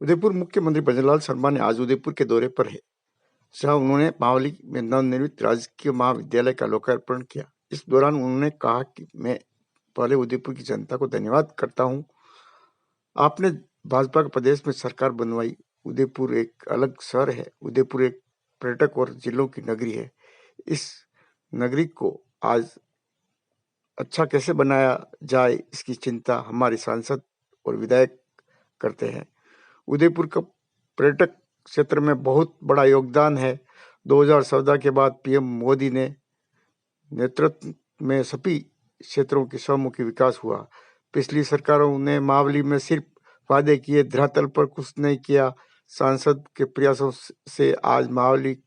उदयपुर मुख्यमंत्री भजनलाल शर्मा ने आज उदयपुर के दौरे पर है, जहां उन्होंने मावली में नवनिर्मित राजकीय महाविद्यालय का लोकार्पण किया। इस दौरान उन्होंने कहा कि मैं पहले उदयपुर की जनता को धन्यवाद करता हूं। आपने भाजपा के प्रदेश में सरकार बनवाई। उदयपुर एक अलग शहर है। उदयपुर एक पर्यटक और जिलों की नगरी है। इस नगरी को आज अच्छा कैसे बनाया जाए, इसकी चिंता हमारे सांसद और विधायक करते हैं। उदयपुर का पर्यटक क्षेत्र में बहुत बड़ा योगदान है। 2014 के बाद पीएम मोदी ने नेतृत्व में सभी क्षेत्रों की सर्वमुखी विकास हुआ। पिछली सरकारों ने मावली में सिर्फ वादे किए, धरातल पर कुछ नहीं किया। सांसद के प्रयासों से आज मावली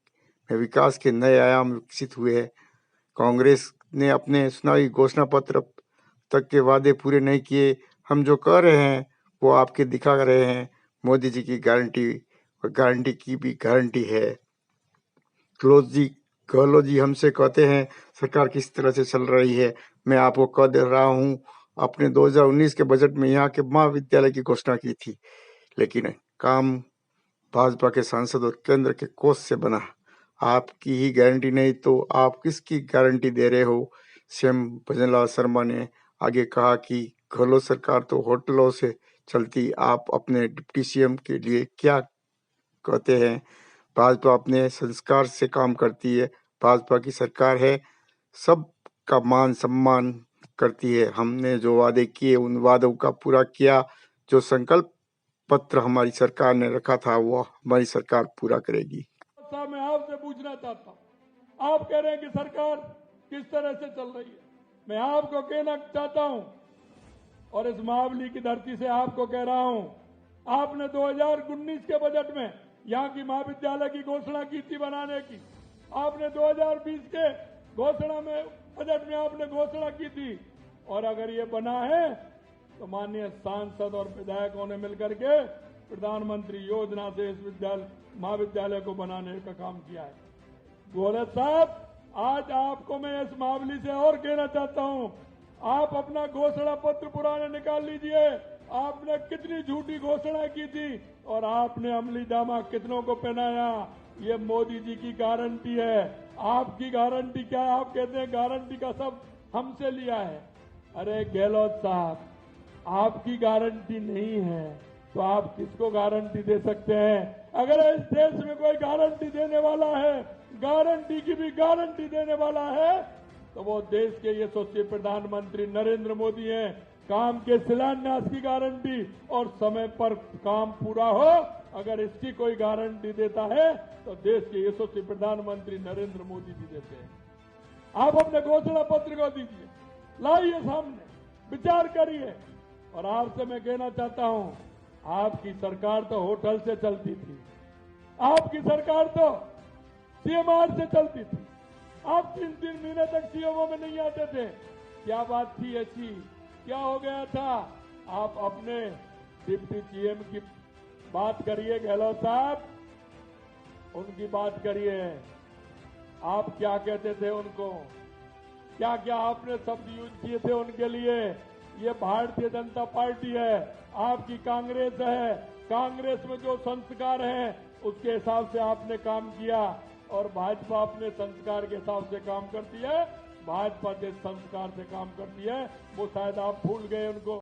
में विकास के नए आयाम विकसित हुए हैं। कांग्रेस ने अपने चुनावी घोषणा पत्र तक के वादे पूरे नहीं किए। हम जो कह रहे हैं वो आपके दिखा रहे हैं। मोदी जी की गारंटी और गारंटी की भी गारंटी है। गहलोत जी हमसे कहते हैं सरकार किस तरह से चल रही है। मैं आपको कह दे रहा हूँ, अपने 2019 के बजट में यहाँ के महाविद्यालय की घोषणा की थी, लेकिन काम भाजपा के सांसद और केंद्र के कोष से बना। आपकी ही गारंटी नहीं तो आप किसकी गारंटी दे रहे हो? सीएम भजनलाल शर्मा ने आगे कहा कि गहलोत सरकार तो होटलों से चलती, आप अपने डिप्टी सीएम के लिए क्या कहते हैं? भाजपा अपने संस्कार से काम करती है। भाजपा की सरकार है, सबका मान सम्मान करती है। हमने जो वादे किए उन वादों का पूरा किया। जो संकल्प पत्र हमारी सरकार ने रखा था वो हमारी सरकार पूरा करेगी। मैं आपसे पूछना चाहता हूं, आप कह रहे हैं कि सरकार किस तरह से चल रही है। मैं आपको कहना चाहता हूं और इस मावली की धरती से आपको कह रहा हूं, आपने 2019 के बजट में यहां की महाविद्यालय की घोषणा की थी बनाने की। आपने 2020 के घोषणा में बजट में आपने घोषणा की थी, और अगर ये बना है तो माननीय सांसद और विधायकों ने मिलकर के प्रधानमंत्री योजना से इस महाविद्यालय को बनाने का काम किया है। गहलोत साहब, आज आपको मैं इस मावली से और कहना चाहता हूं, आप अपना घोषणा पत्र पुराने निकाल लीजिए। आपने कितनी झूठी घोषणा की थी और आपने अमली जामा कितनों को पहनाया। ये मोदी जी की गारंटी है। आपकी गारंटी क्या है? आप कहते हैं गारंटी का सब हमसे लिया है। अरे गहलोत साहब, आपकी गारंटी नहीं है तो आप किसको गारंटी दे सकते हैं? अगर इस देश में कोई गारंटी देने वाला है, गारंटी की भी गारंटी देने वाला है, तो वो देश के यशस्वी प्रधानमंत्री नरेंद्र मोदी हैं। काम के शिलान्यास की गारंटी और समय पर काम पूरा हो, अगर इसकी कोई गारंटी देता है तो देश के यशस्वी प्रधानमंत्री नरेंद्र मोदी जी देते हैं। आप अपने घोषणा पत्र को दीजिए, लाइए सामने, विचार करिए। और आपसे मैं कहना चाहता हूं, आपकी सरकार तो होटल से चलती थी, आपकी सरकार तो सीएमआर से चलती थी। आप 3-3 महीने तक सीएमओ में नहीं आते थे। क्या बात थी ऐसी? क्या हो गया था? आप अपने डिप्टी सीएम की बात करिए गहलोत साहब, उनकी बात करिए। आप क्या कहते थे उनको? क्या क्या आपने शब्द यूज किए थे उनके लिए? ये भारतीय जनता पार्टी है, आपकी कांग्रेस है। कांग्रेस में जो संस्कार हैं उसके हिसाब से आपने काम किया, और भाजपा अपने संस्कार के हिसाब से काम करती है। भाजपा जिस संस्कार से काम करती है वो शायद आप भूल गए उनको।